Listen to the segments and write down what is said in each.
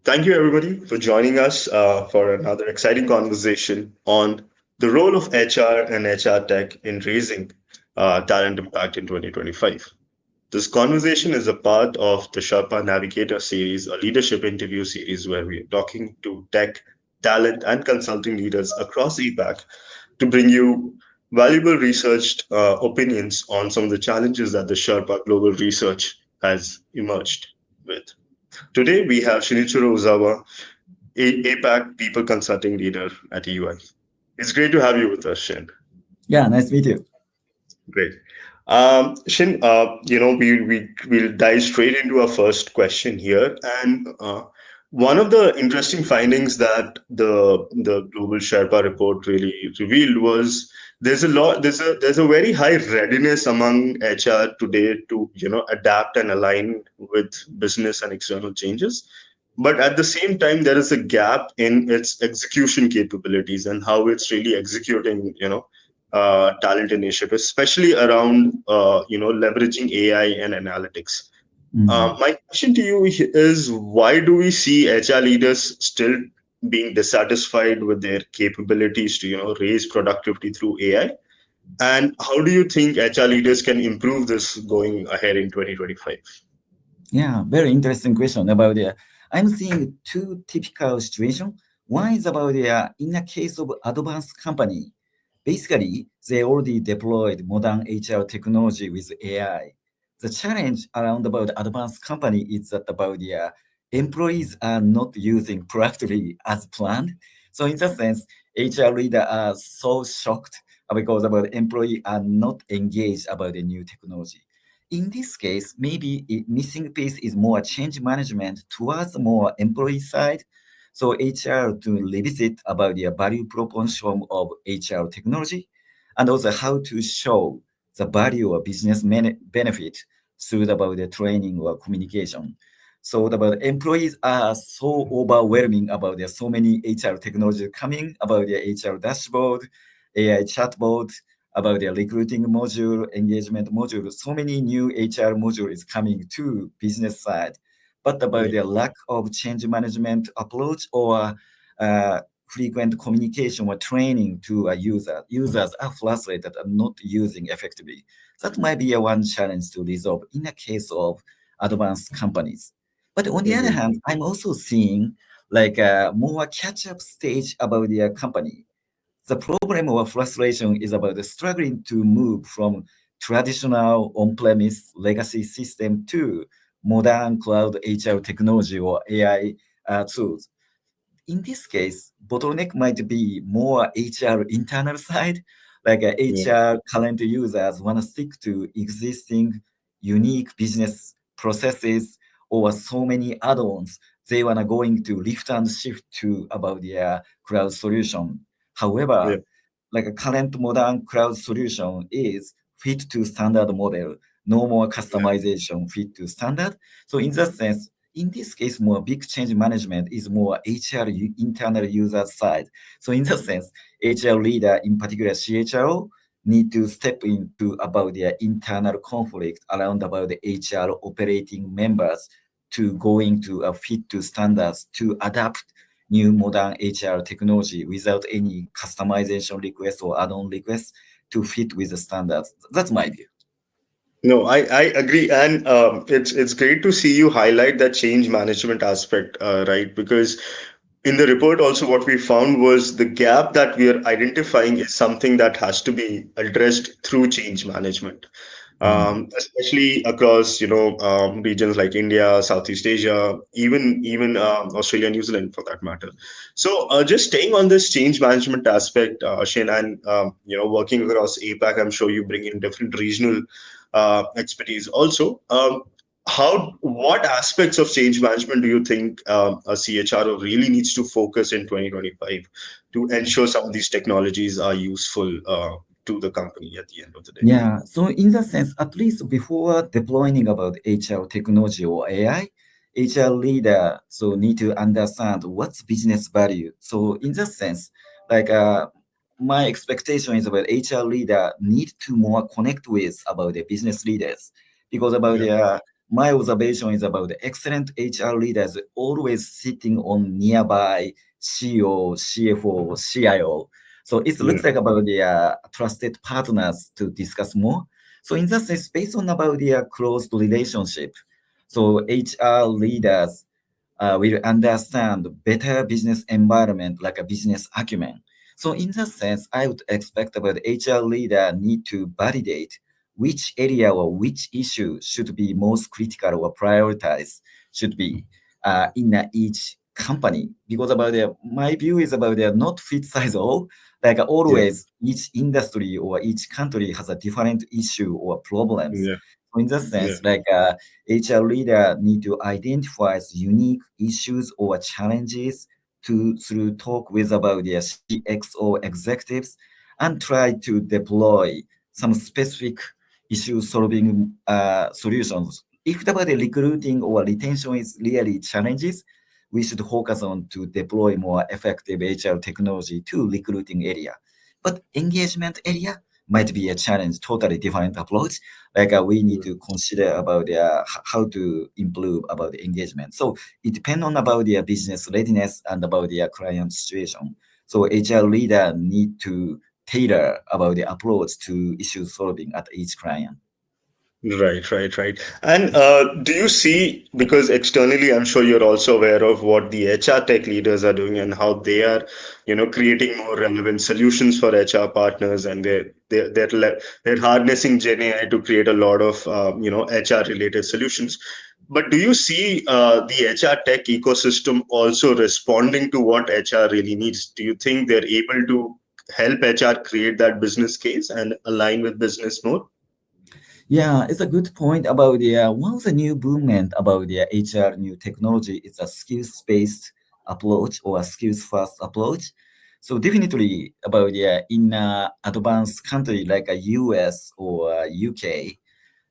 Thank you, everybody, for joining us for another exciting conversation on the role of HR and HR tech in raising talent impact in 2025. This conversation is a part of the SHRPA Navigator series, a leadership interview series where we are talking to tech, talent, and consulting leaders across APAC to bring you valuable researched opinions on some of the challenges that the SHRPA global research has emerged with. Today, we have Shinichiro Uzawa, APAC People Consulting Leader at EY. It's great to have you with us, Shin. Yeah, nice to meet you. Great. Shin, we'll dive straight into our first question here. And one of the interesting findings that the Global Sherpa report really revealed was there's a very high readiness among HR today to adapt and align with business and external changes. But at the same time, there is a gap in its execution capabilities and how it's really executing, talent initiatives, especially around leveraging AI and analytics. Mhm. My question to you is, why do we see HR leaders still being dissatisfied with their capabilities to raise productivity through AI? And how do you think HR leaders can improve this going ahead in 2025? Yeah, very interesting question about I'm seeing two typical situations. One is about in a case of advanced company, basically they already deployed modern HR technology with AI. The challenge around about advanced company is that about employees are not using proactively as planned. So in that sense, HR leaders are so shocked because about employee are not engaged about the new technology. In this case, maybe missing piece is more change management towards more employee side. So HR to revisit about the value proposition of HR technology and also how to show the value of business benefit through about the training or communication. So about employees are so overwhelming about there so many HR technology coming about the HR dashboard, AI chatbot, about their recruiting module, engagement module. So many new HR module is coming to business side, but about Yeah. the lack of change management approach or frequent communication or training to a user. Users are frustrated and not using effectively. That might be a one challenge to resolve in a case of advanced companies. But on the other Mhm. hand, I'm also seeing like a more catch-up stage about their company. The problem or frustration is about the struggling to move from traditional on-premise legacy system to modern cloud HR technology or AI tools. In this case, bottleneck might be more HR internal side, like Yeah. HR current users want to stick to existing unique business processes or so many add-ons. They want to going to lift and shift to about their cloud solution. Yeah. However, like a current modern cloud solution is fit to standard model, no more Yeah. customization fit to standard. So in that sense, in this case, more big change management is more HR internal user side. So in that sense, HR leader, in particular CHRO, need to step into about their internal conflict around about the HR operating members to going to a fit to standards to adapt new modern HR technology without any customization request or add-on request to fit with the standards. That's my view. No, I agree, and it's great to see you highlight that change management aspect, right? Because in the report also what we found was the gap that we are identifying is something that has to be addressed through change management, Mm. especially across regions like India, Southeast Asia, even Australia, New Zealand for that matter. So just staying on this change management aspect, Shane, and working across APAC, I'm sure you bring in different regional expertise also. What aspects of change management do you think a CHRO really needs to focus in 2025 to ensure some of these technologies are useful to the company at the end of the day? Yeah, so in that sense, at least before deploying about HR technology or AI, HR leader so need to understand what's business value. So in that sense, like my expectation is about HR leader need to more connect with about the business leaders because about Yeah. my observation is about the excellent HR leaders always sitting on nearby CEO, CFO, CIO. So it Yeah. looks like about the trusted partners to discuss more. So in that sense, based on about the close relationship, so HR leaders will understand better business environment like a business acumen. So in that sense, I would expect about the HR leader need to validate which area or which issue should be most critical or prioritized should be in each company. Because about my view is about not fit size all. Like Yeah. always, each industry or each country has a different issue or problems. Yeah. So in that Yeah. sense, like HR leader need to identify unique issues or challenges to through talk with about their CXO executives and try to deploy some specific issue solving solutions. If about the recruiting or retention is really challenges, we should focus on to deploy more effective HR technology to recruiting area. But engagement area might be a challenge, totally different approach. Like we need to consider about how to improve about the engagement. So it depends on about their business readiness and about their client situation. So HR leader need to tailor about the approach to issue solving at each client. Right, right, right. And do you see, because externally, I'm sure you're also aware of what the HR tech leaders are doing and how they are, creating more relevant solutions for HR partners, and they're harnessing Gen AI to create a lot of, HR related solutions. But do you see the HR tech ecosystem also responding to what HR really needs? Do you think they're able to help HR create that business case and align with business more? Yeah, it's a good point about the one of the new movement about the HR new technology is a skills based approach or a skills first approach. So definitely about the in advanced country like a US or UK.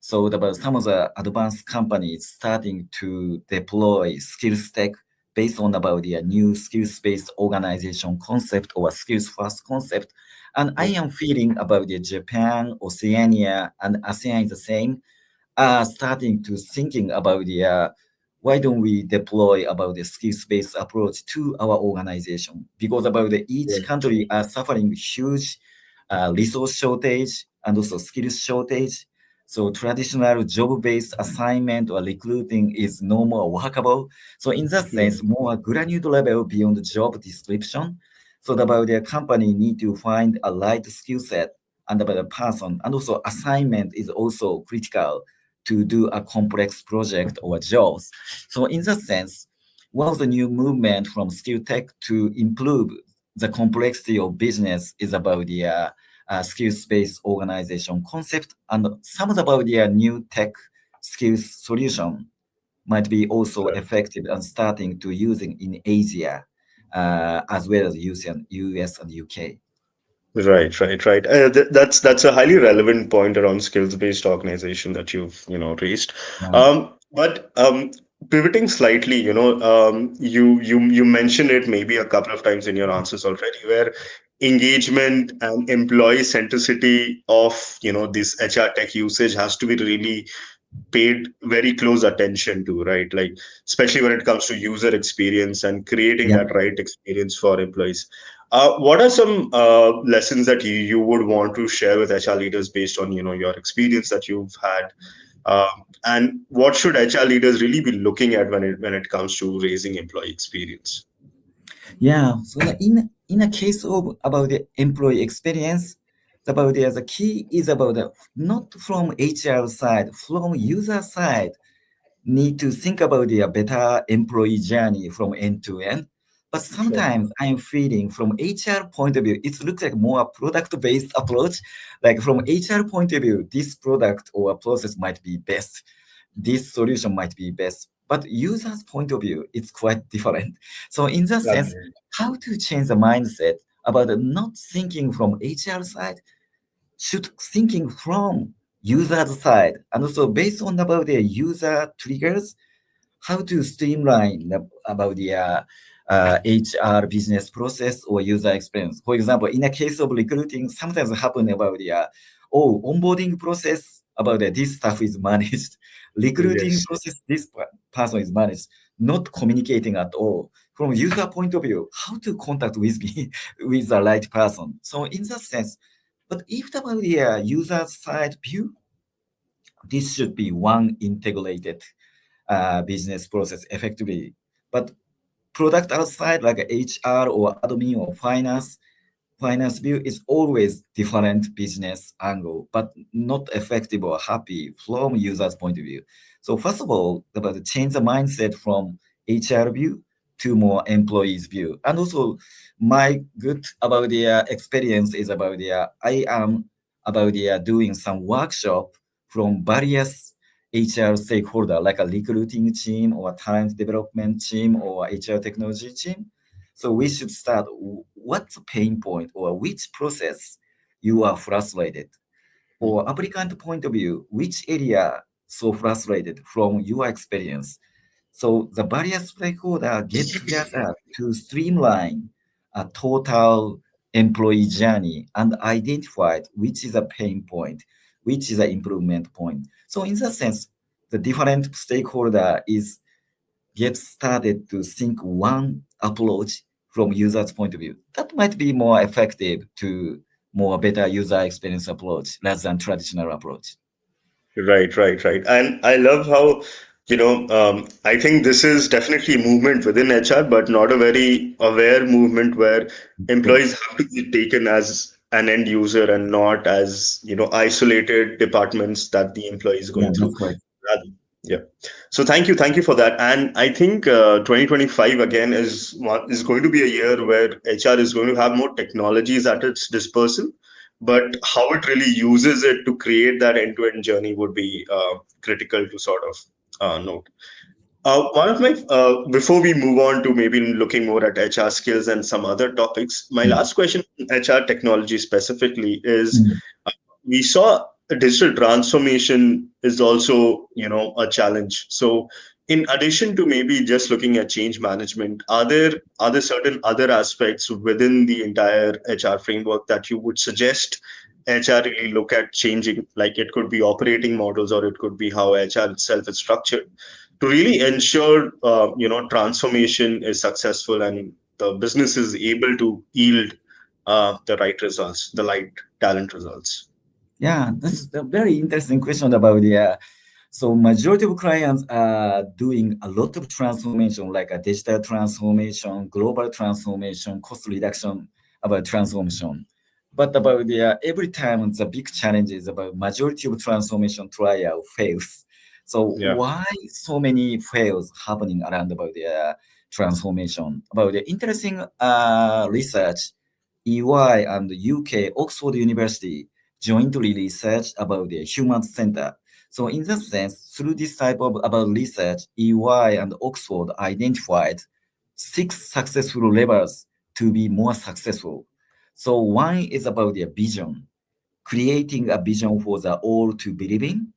So about some of the advanced companies starting to deploy skills tech based on about the new skills based organization concept or skills first concept. And I Yeah. am feeling about the Japan, Oceania, and ASEAN is the same. Starting to thinking about the why don't we deploy about the skills-based approach to our organization? Because about the each Yeah. country are suffering huge resource shortage and also skills shortage. So traditional job-based assignment or recruiting is no more workable. So in that Yeah. sense, more granular level beyond the job description. So about the company need to find a right skill set and about the person, and also assignment is also critical to do a complex project or jobs. So in that sense, one of the new movement from skill tech to improve the complexity of business is about the skills-based organization concept, and some of about the new tech skills solution might be also effective and starting to using in Asia as well as US and UK. Right, right, right. That's a highly relevant point around skills-based organization that you've raised. Yeah. But pivoting slightly, you mentioned it maybe a couple of times in your answers already, where engagement and employee centricity of this HR tech usage has to be really paid very close attention to, right? Like, especially when it comes to user experience and creating Yeah. that right experience for employees. What are some lessons that you would want to share with HR leaders based on your experience that you've had, and what should HR leaders really be looking at when it comes to raising employee experience? Yeah, so in a case of about the employee experience, about the key is about not from HR side, from user side need to think about their better employee journey from end to end. But Sure. sometimes I'm feeling from HR point of view, it looks like more product-based approach. Like from HR point of view, this product or process might be best. This solution might be best. But user's point of view, it's quite different. So in that sense, Absolutely. how to change the mindset about not thinking from HR side, should thinking from user's side, and also based on about the user triggers, how to streamline about the HR business process or user experience. For example, in a case of recruiting, sometimes happen about the onboarding process about this stuff is managed recruiting Yes. process, this person is managed, not communicating at all. From user point of view, how to contact with me, with the right person. So in that sense, but if about the user side view, this should be one integrated business process effectively. But product outside like HR or admin or finance view is always different business angle, but not effective or happy from user's point of view. So first of all, about change the mindset from HR view to more employees view. And also my good about the experience is about the I am about the doing some workshop from various HR stakeholder like a recruiting team or talent development team or HR technology team. So we should start what's the pain point or which process you are frustrated or applicant point of view, which area so frustrated from your experience. So the various stakeholders get together to streamline a total employee journey and identify which is a pain point, which is an improvement point. So in that sense, the different stakeholder is get started to think one approach from user's point of view. That might be more effective to more better user experience approach rather than traditional approach. Right. And I love how, I think this is definitely a movement within HR, but not a very aware movement where Yes. employees have to be taken as an end user and not as, isolated departments that the employee is Yeah, going through. that's correct. Yeah. So thank you for that. And I think 2025 again is going to be a year where HR is going to have more technologies at its disposal, but how it really uses it to create that end-to-end journey would be critical to sort of note. One of my before we move on to maybe looking more at HR skills and some other topics, my Mm, last question on HR technology specifically is mm, we saw a digital transformation is also a challenge. So in addition to maybe just looking at change management, are there certain other aspects within the entire HR framework that you would suggest HR really look at changing? Like it could be operating models or it could be how HR itself is structured to really ensure transformation is successful and the business is able to yield the right results, the right talent results. yeah, this is a very interesting question about the. So majority of clients are doing a lot of transformation, like a digital transformation, global transformation, cost reduction about transformation. But about the every time the big challenge is about majority of transformation trial fails. So Yeah. why so many fails happening around about the transformation? About the interesting research, EY and UK Oxford University jointly researched about the human center. So in that sense, through this type of about research, EY and Oxford identified 6 successful levers to be more successful. So one is about their vision, creating a vision for the all to believe in.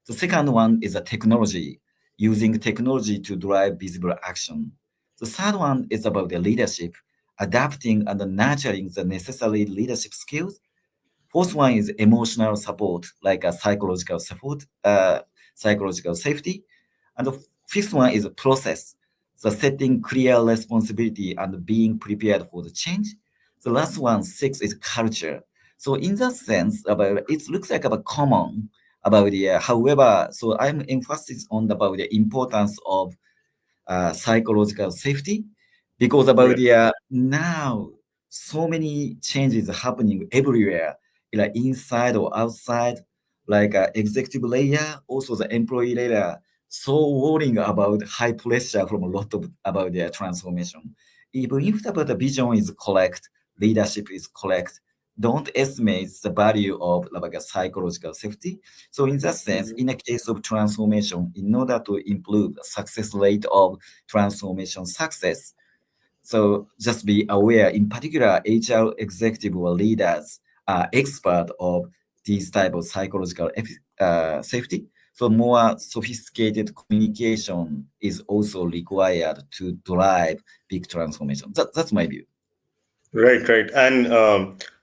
The second one is a technology, using technology to drive visible action. The third one is about the leadership, adapting and nurturing the necessary leadership skills. Fourth one is emotional support, like a psychological support, psychological safety. And the fifth one is a process, the setting clear responsibility and being prepared for the change. The last one, six, is culture. So in that sense, about it looks like about common about the. However, so I'm emphasis on about the importance of psychological safety because about Right. the now so many changes happening everywhere, like inside or outside, like executive layer, also the employee layer, so worrying about high pressure from a lot of about their transformation. Even if about the vision is correct, leadership is correct, don't estimate the value of like a psychological safety. So in that sense, Mhm. in a case of transformation, in order to improve the success rate of transformation success, so just be aware, in particular, HR executive or leaders are expert of these type of psychological safety. So more sophisticated communication is also required to drive big transformation. That's my view. Right. And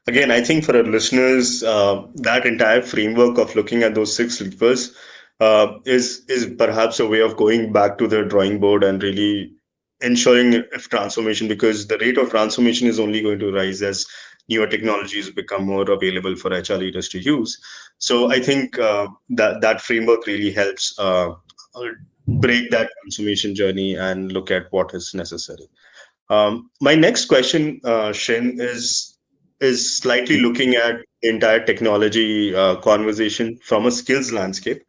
again, I think for our listeners, that entire framework of looking at those six levers is perhaps a way of going back to the drawing board and really ensuring if transformation, because the rate of transformation is only going to rise as newer technologies become more available for HR leaders to use. So I think that framework really helps break that transformation journey and look at what is necessary. My next question, Shin, is slightly looking at the entire technology conversation from a skills landscape.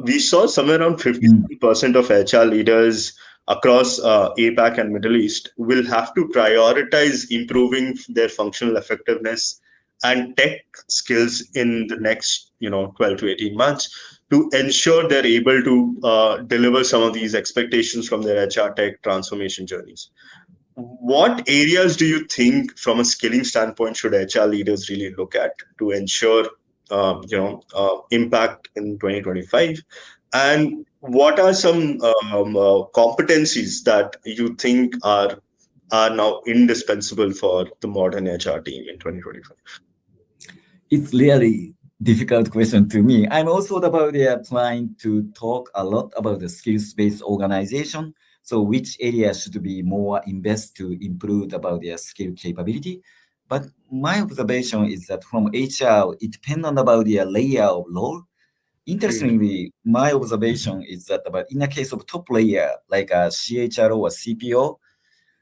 We saw somewhere around Mm. 50% of HR leaders across APAC and Middle East will have to prioritize improving their functional effectiveness and tech skills in the next 12 to 18 months to ensure they're able to deliver some of these expectations from their HR tech transformation journeys. What areas do you think, from a skilling standpoint, should HR leaders really look at to ensure, impact in 2025? And what are some competencies that you think are now indispensable for the modern HR team in 2025? It's really difficult question to me. I'm also about trying to talk a lot about the skills-based organization. So which areas should be more invest to improve about their skill capability. But my observation is that from HR, it depends on about their layer of role. Mm, Interestingly, my observation is that about in the case of top layer like a CHRO or CPO,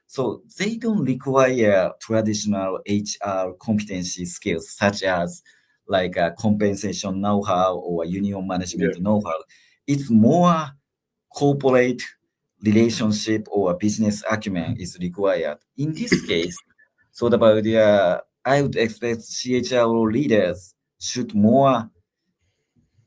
so they don't require traditional HR competency skills such as like a compensation know-how or union yeah, management know-how. It's more corporate relationship or business acumen is required. In this case, so about I would expect CHRO leaders should more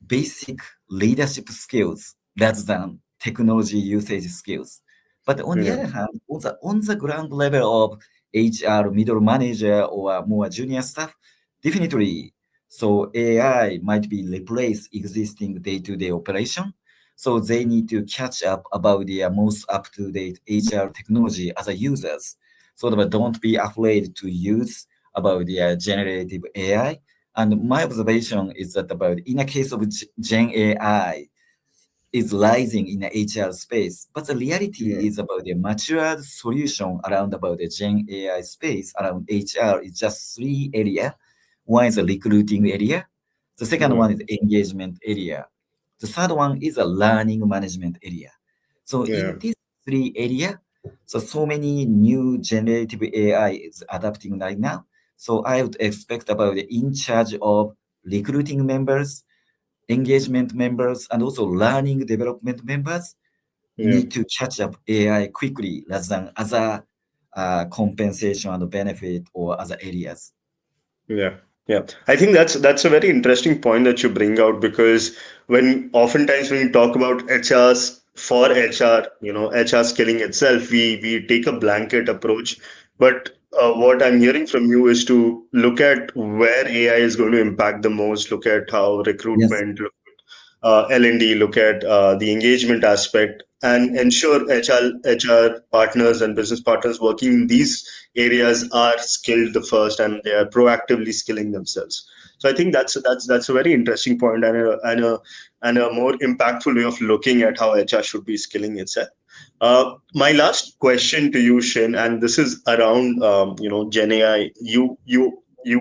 basic leadership skills rather than technology usage skills. But on the yeah, other hand, on the ground level of HR, middle manager, or more junior staff, definitely. So AI might be replace existing day-to-day operation. So they need to catch up about the most up-to-date HR technology as a users. So that don't be afraid to use about the generative AI. And my observation is that about in a case of Gen AI is rising in the HR space, but the yeah, reality is about the matured solution around about the Gen AI space around HR is just three area. One is a recruiting area. The second yeah, one is engagement area. The third one is a learning management area. So yeah, in these three area, so many new generative AI is adapting right now. So I would expect about the in charge of recruiting members, engagement members, and also learning development members yeah. need to catch up AI quickly rather than other compensation and benefit or other areas. Yeah, yeah. I think that's a very interesting point that you bring out, because when oftentimes when you talk about HRs for HR, HR skilling itself, we take a blanket approach. But what I'm hearing from you is to look at where AI is going to impact the most, look at how Yes. recruitment, L&D, look at the engagement aspect, and ensure HR partners and business partners working in these areas are skilled the first, and they are proactively skilling themselves. So I think that's a very interesting point, and a more impactful way of looking at how HR should be skilling itself. My last question to you, Shin, and this is around Gen AI. You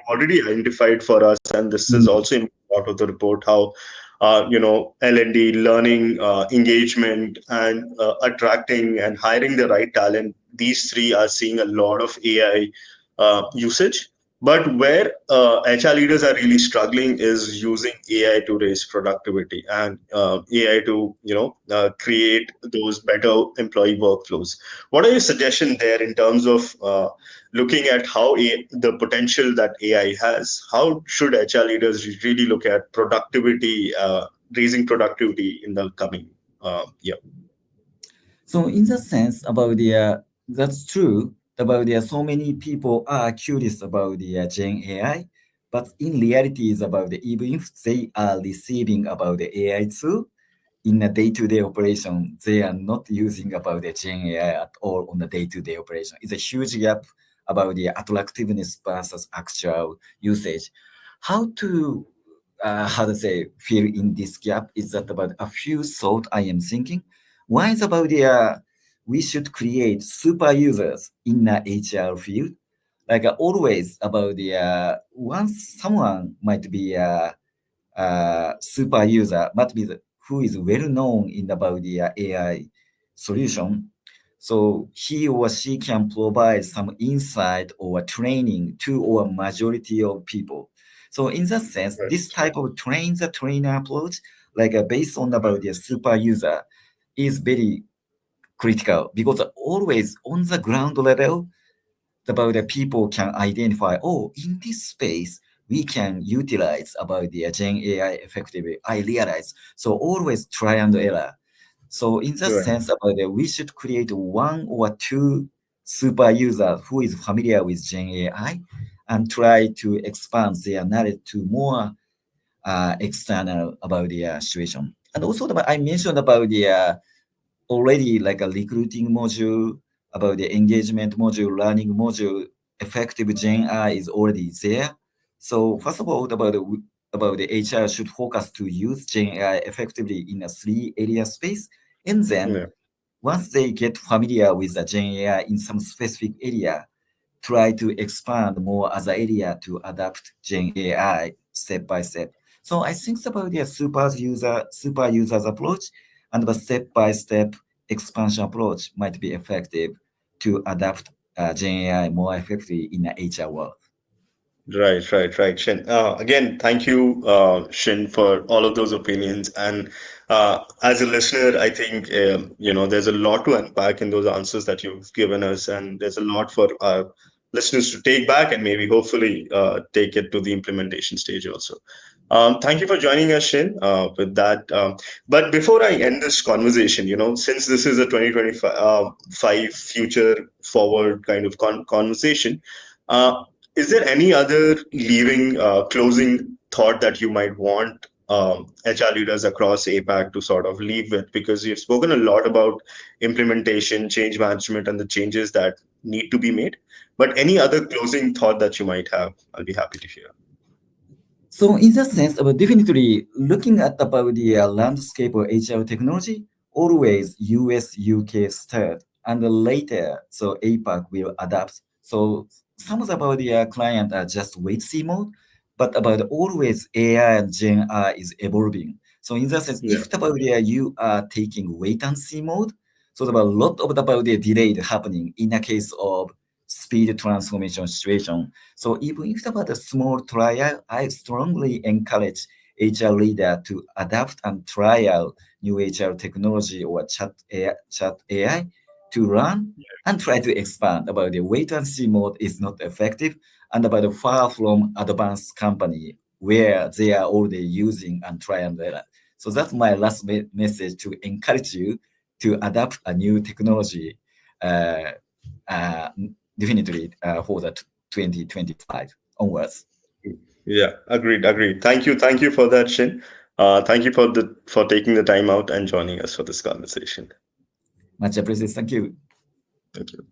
already identified for us, and this is Mm. also part of the report, how L&D, learning, engagement, and attracting and hiring the right talent. These three are seeing a lot of AI usage. But where HR leaders are really struggling is using AI to raise productivity, and AI to create those better employee workflows. What are your suggestions there in terms of looking at how the potential that AI has? How should HR leaders really look at productivity, raising productivity in the coming year? So in the sense about that's true about so many people are curious about the Gen AI, but in reality is about even if they are receiving about the AI tool in a day-to-day operation, they are not using about the Gen AI at all on the day-to-day operation. It's a huge gap about the attractiveness versus actual usage. How to how to say, fill in this gap is that about a few thought I am thinking. One is about the we should create super users in the HR field. Like always about the once someone might be super user, but with who is well known in about the AI solution. So he or she can provide some insight or training to or majority of people. So in that sense, Right. this type of train the trainer approach, like based on about the super user, is very critical because always on the ground level, about the people can identify, oh, in this space, we can utilize about the Gen AI effectively. I realize. So always try and error. So in that Right. sense, about it, we should create one or two super users who is familiar with Gen AI and try to expand their knowledge to more external about the situation. And also, I mentioned about the already like a recruiting module, about the engagement module, learning module, effective Gen AI is already there. So first of all, about the HR should focus to use Gen AI effectively in a three area space. And then Yeah. once they get familiar with the Gen AI in some specific area, try to expand more other area to adapt Gen AI step by step. So I think about the super users approach and the step by step expansion approach might be effective to adapt Gen AI more effectively in the HR world. Right, Shin. Again, thank you, Shin, for all of those opinions. And as a listener, I think there's a lot to unpack in those answers that you've given us, and there's a lot for our listeners to take back and maybe hopefully take it to the implementation stage also. Thank you for joining us, Shin. With that, but before I end this conversation, since this is a 2025 five future forward kind of conversation. Is there any other leaving closing thought that you might want HR leaders across APAC to sort of leave with? Because you've spoken a lot about implementation, change management, and the changes that need to be made. But any other closing thought that you might have, I'll be happy to hear. So in that sense, definitely looking at about the landscape of HR technology, always US, UK start, and later, so APAC will adapt. So some of about the client are just wait see mode, but about always AI and Gen AI is evolving. So in that sense, Yeah. if about the, you are taking wait and see mode, so about a lot of about the delay happening in a case of speed transformation situation. So even if about a small trial, I strongly encourage HR leader to adapt and trial new HR technology or chat AI to run and try to expand. About the wait and see mode is not effective and about the far from advanced company where they are already using and try and error. So that's my last message to encourage you to adapt a new technology uh, uh, definitely for the 2025 onwards. Yeah, agreed. Thank you for that, Shin. Thank you for taking the time out and joining us for this conversation. Much appreciated. Thank you. Thank you.